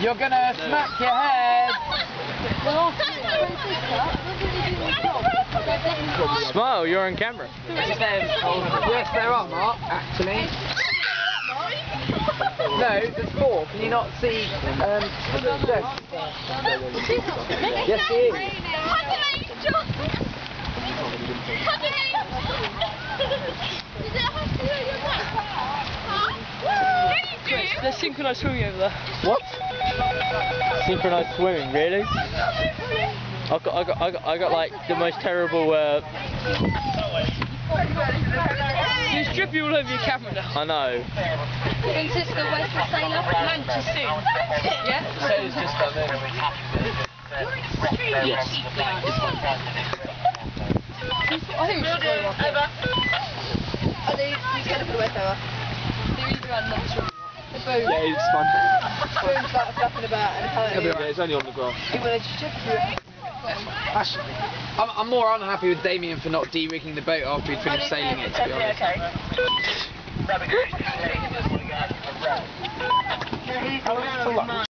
You're gonna smack your head. Smile, you're on camera. Yes, there are, Mark, actually. No, there's 4. Can you not see? Yes, he is. There's synchronised swimming over there. What? Synchronised swimming, really? I got like the most terrible. You strip you all over your camera now. I know. Francisco, where's the sailor? Manchester. Yeah? Sailor's just done it. Yes. I think we should go off. Are they going for the wet over? They're either on the boat. Yeah, it's fun. Spoon's like flapping about and apparently Yeah, it's only on the grass. you want to strip you. I'm more unhappy with Damien for not de-rigging the boat after he'd finished sailing it, to be honest.